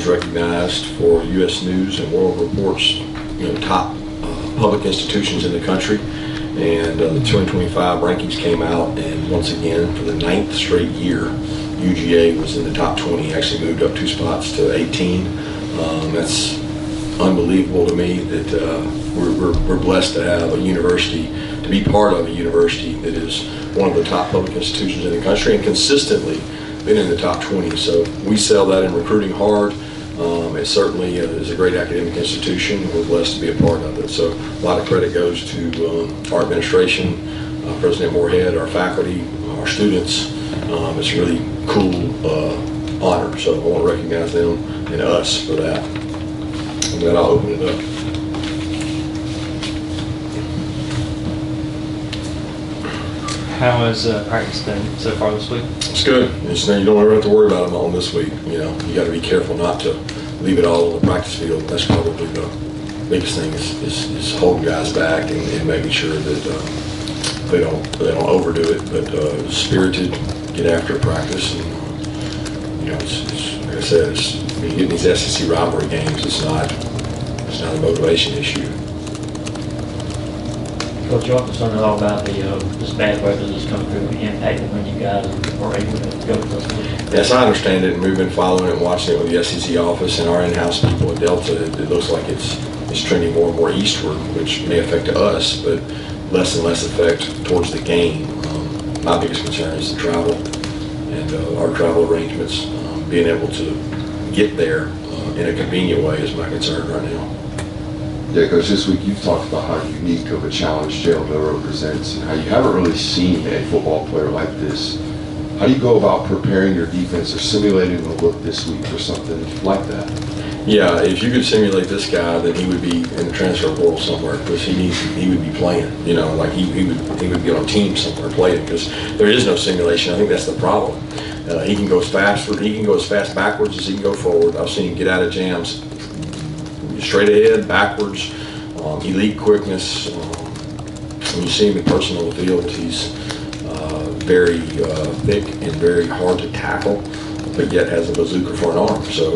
was recognized for U.S. News and World Report's top public institutions in the country. And the 2025 rankings came out, and once again, for the 9th straight year, UGA was in the top 20, actually moved up 2 spots to 18. That's unbelievable to me that we're blessed to have a university, to be part of a university that is one of the top public institutions in the country and consistently been in the top 20. So we sell that in recruiting hard. It certainly is a great academic institution. We're blessed to be a part of it. So a lot of credit goes to our administration, President Moorhead, our faculty, our students. It's a really cool honor. So I want to recognize them and us for that. And then I'll open it up. How has practice been so far this week? It's good. You don't ever have to worry about them on this week. You got to be careful not to leave it all on the practice field. That's probably the biggest thing is holding guys back and making sure that they don't overdo it. But spirited, get after practice, and it's like I said, when you get in these SEC rivalry games, it's not a motivation issue. Coach, you also learned all about this bad weather that's come through and impacted when you guys were able to go to those games. Yes, I understand it, and we've been following it and watching it with the SEC office and our in-house people at Delta. It looks like it's trending more and more eastward, which may affect us, but less and less effect towards the game. My biggest concern is the travel and our travel arrangements. Being able to get there in a convenient way is my concern right now. Yeah, Coach, this week you've talked about how unique of a challenge Jalen Milroe presents and how you haven't really seen a football player like this. How do you go about preparing your defense or simulating the look this week for something like that? Yeah, if you could simulate this guy, then he would be in the transfer portal somewhere because he would be playing. Like he would be on a team somewhere playing because there is no simulation. I think that's the problem. He can go as fast backwards as he can go forward. I've seen him get out of jams straight ahead, backwards, elite quickness. When you see him in person on the field, he's very thick and very hard to tackle, but yet has a bazooka for an arm. So,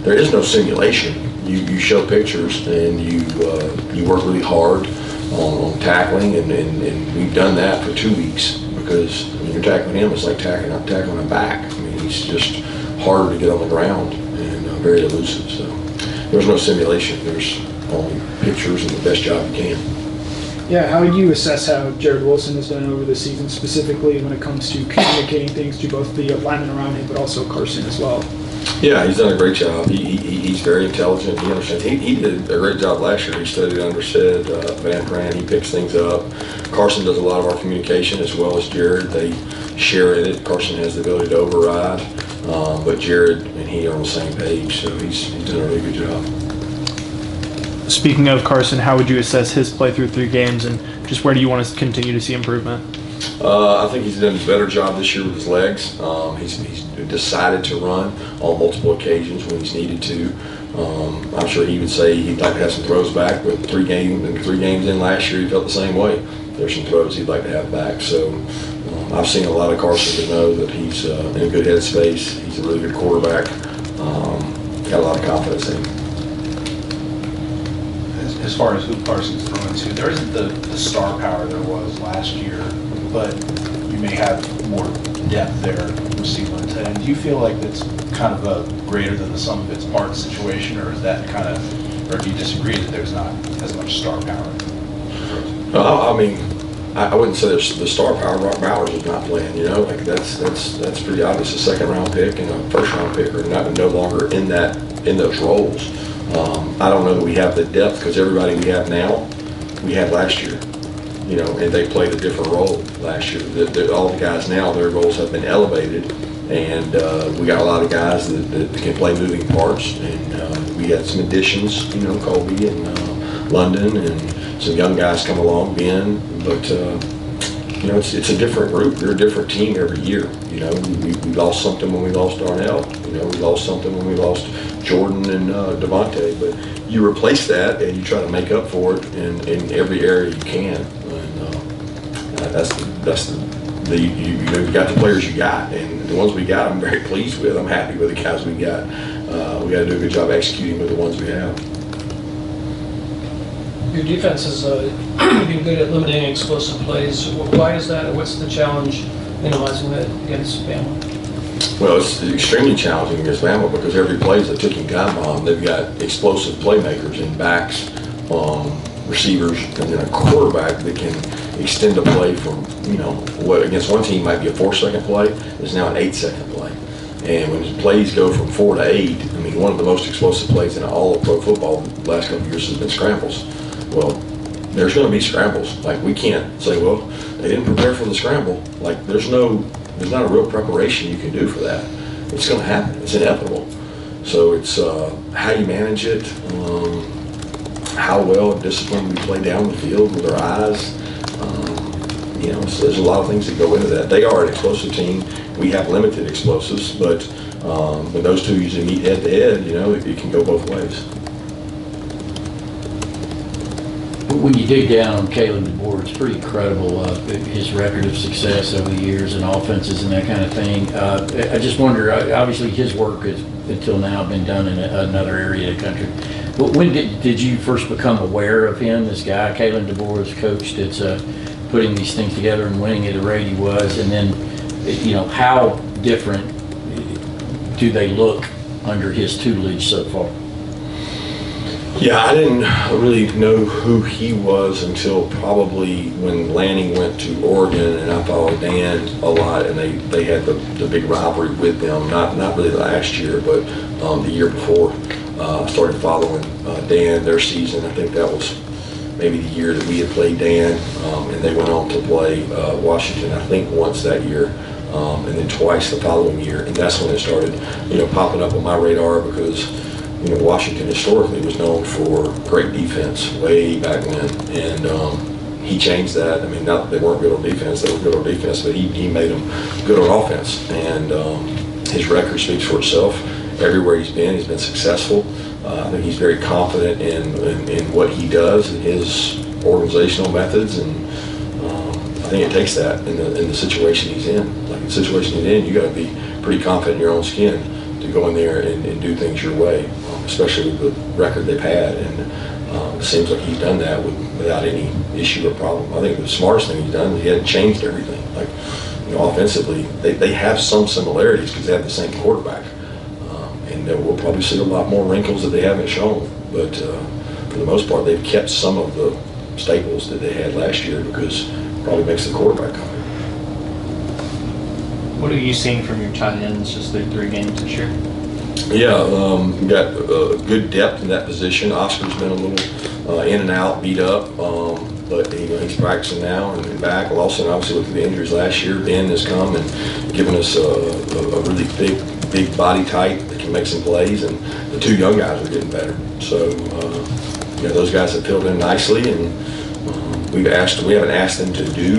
there is no simulation. You show pictures and you work really hard on tackling, and we've done that for 2 weeks because when you're tackling him, it's like tackling a back. He's just harder to get on the ground and very elusive. So there's no simulation. There's only pictures and the best job you can. Yeah, how would you assess how Jared Wilson has done over the season, specifically when it comes to communicating things to both the linemen around him, but also Carson as well? Yeah, he's done a great job. He's very intelligent. He understands. He did a great job last year. He studied under Sid Van Pran. He picks things up. Carson does a lot of our communication as well as Jared. They share in it. Carson has the ability to override, but Jared and he are on the same page, so he's done a really good job. Speaking of Carson, how would you assess his play through 3 games, and just where do you want to continue to see improvement? I think he's done a better job this year with his legs. He's decided to run on multiple occasions when he's needed to. I'm sure he would say he'd like to have some throws back, but 3 games in last year, he felt the same way. There's some throws he'd like to have back. So I've seen a lot of Carson to know that he's in a good headspace. He's a really good quarterback. Got a lot of confidence in him. As far as who Carson's throwing to, there isn't the star power there was last year, but you may have more depth there receiver and tight end. Do you feel like that's kind of a greater than the sum of its parts situation, or is that or do you disagree that there's not as much star power? I wouldn't say there's the star power. Brock Bowers is not playing. That's pretty obvious. A second-round pick and a first-round pick are no longer in those roles. I don't know that we have the depth because everybody we have now, we had last year. And they played a different role last year. All the guys now, their roles have been elevated, and we got a lot of guys that can play moving parts. And we had some additions, Colby and London, and some young guys come along, Ben. But it's a different group. They're a different team every year. We lost something when we lost Darnell. We lost something when we lost Jordan and Devontae. But you replace that and you try to make up for it in every area you can. And you got the players you got, and the ones we got, I'm very pleased with. I'm happy with the guys we got. we got to do a good job executing with the ones we have. Your defense has been good at limiting explosive plays. Why is that? What's the challenge minimizing that against Bama? Well, it's extremely challenging against Bama because every play is a ticking time bomb. They've got explosive playmakers in backs, receivers, and then a quarterback that can extend a play from, what against one team might be a 4-second play is now an 8-second play. And when the plays go from 4 to 8, I mean, one of the most explosive plays in all of pro football the last couple of years has been scrambles. Well, there's going to be scrambles. Like, we can't say, well, they didn't prepare for the scramble. Like, there's not a real preparation you can do for that. It's going to happen. It's inevitable. So it's how you manage it, how well disciplined we play down the field with our eyes. So there's a lot of things that go into that. They are an explosive team. We have limited explosives, but when those two usually meet head to head, it can go both ways. When you dig down on Kalen DeBoer, it's pretty incredible, his record of success over the years and offenses and that kind of thing. I just wonder, obviously his work has until now been done in another area of the country. When did you first become aware of him, this guy, Kalen DeBoer's coach that's putting these things together and winning at the rate he was? And then, how different do they look under his tutelage so far? Yeah, I didn't really know who he was until probably when Lanning went to Oregon, and I followed Dan a lot, and they had the big rivalry with them. Not really last year, but the year before. I started following Dan, their season. I think that was maybe the year that we had played Dan, and they went on to play Washington, I think once that year, and then twice the following year. And that's when it started, popping up on my radar because Washington historically was known for great defense way back when, and he changed that. I mean, not that they weren't good on defense, they were good on defense, but he made them good on offense, and his record speaks for itself. Everywhere he's been successful. I think he's very confident in what he does and his organizational methods, and I think it takes that in the situation he's in. Like, in the situation he's in, you got to be pretty confident in your own skin to go in there and do things your way, especially with the record they've had. And it seems like he's done that without any issue or problem. I think the smartest thing he's done is he hasn't changed everything. Like, offensively, they have some similarities because they have the same quarterback. And we'll probably see a lot more wrinkles that they haven't shown. But for the most part, they've kept some of the staples that they had last year because it probably makes the quarterback come. What are you seeing from your tight ends just through 3 games this year? Yeah, we got good depth in that position. Oscar's been a little in and out, beat up, but he's practicing now and back. Lawson obviously with the injuries last year. Ben has come and given us a really big body type that can make some plays, and the 2 young guys are getting better. So those guys have filled in nicely, and we haven't asked them to do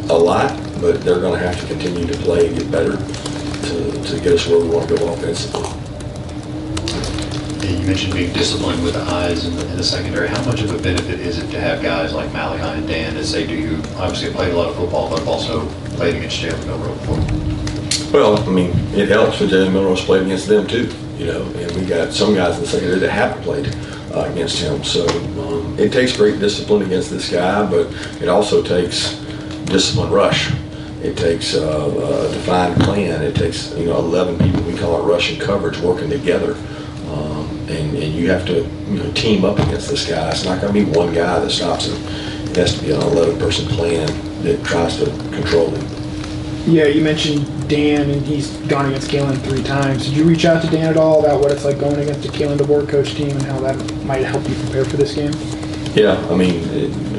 a lot, but they're going to have to continue to play and get better to get us where we want to go offensively. You mentioned being disciplined with the eyes in the secondary. How much of a benefit is it to have guys like Malachi and Dan as they do? You obviously have played a lot of football, but have also played against Jalen Milroe before. Well, I mean, it helps when Jalen Milroe's played against them too, and we got some guys in the secondary that haven't played against him. So it takes great discipline against this guy, but it also takes disciplined rush. It takes a defined plan. It takes 11 people, we call it rush and coverage, working together, and you have to team up against this guy. It's not going to be one guy that stops him. It has to be an 11-person plan that tries to control him. Yeah, you mentioned Dan, and he's gone against Kalen 3 times. Did you reach out to Dan at all about what it's like going against a Kalen DeBoer coach team and how that might help you prepare for this game? Yeah, I mean,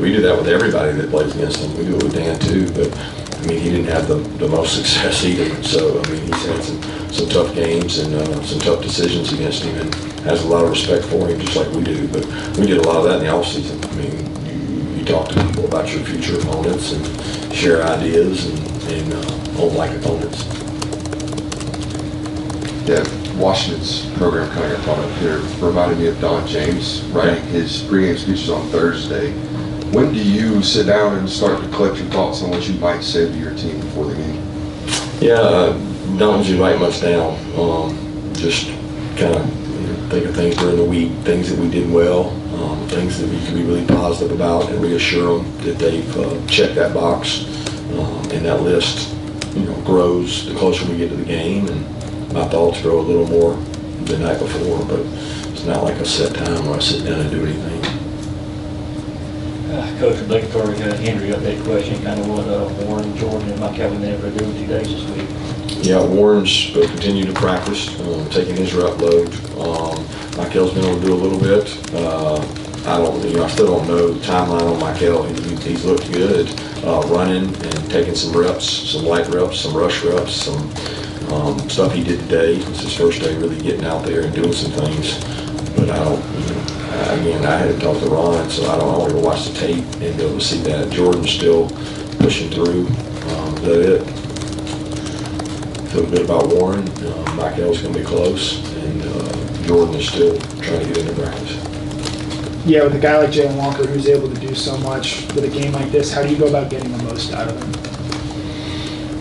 we do that with everybody that plays against him. We do it with Dan too, but I mean, he didn't have the most success either. So, I mean, he's had some tough games and some tough decisions against him, and has a lot of respect for him, just like we do. But we did a lot of that in the offseason. I mean, you talk to people about your future opponents and share ideas and home-like opponents. Yeah, Washington's program kind of got brought up here reminded me of Don James writing his pregame speeches on Thursday. When do you sit down and start to collect your thoughts on what you might say to your team before the game? Yeah, don't usually write much down. Just kind of think of things during the week, things that we did well, things that we can be really positive about, and reassure them that they've checked that box, and that list, grows the closer we get to the game, and my thoughts grow a little more the night before, but it's not like a set time where I sit down and do anything. Coach, obligatory Henry update question, kind of what Warren, Jordan, and Mike have been able to do in 2 days this week. Yeah, Warren's continued to practice, taking his rep load. Michael's been able to do a little bit. I still don't know the timeline on Michael. He's looked good, running and taking some reps, some light reps, some rush reps, some stuff he did today. It's his first day really getting out there and doing some things. But I don't, again, I had to talk to Ron, so I don't want to watch the tape and be able to see that. Jordan's still pushing through. Is that it? Feel good about Warren. Michael's going to be close, and Jordan is still trying to get into practice. Yeah, with a guy like Jalen Walker who's able to do so much with a game like this, how do you go about getting the most out of him?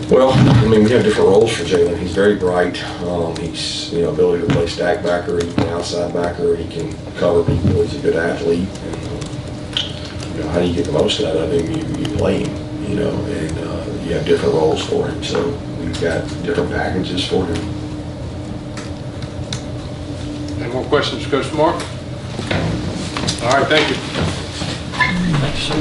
Well, we have different roles for Jalen. He's very bright. He's ability to play stack backer, he can play outside backer, he can cover people. He's a good athlete. And, how do you get the most out of him? You play him, and you have different roles for him. So we've got different packages for him. Any more questions, Coach Mark? All right, thank you. Thanks, sir.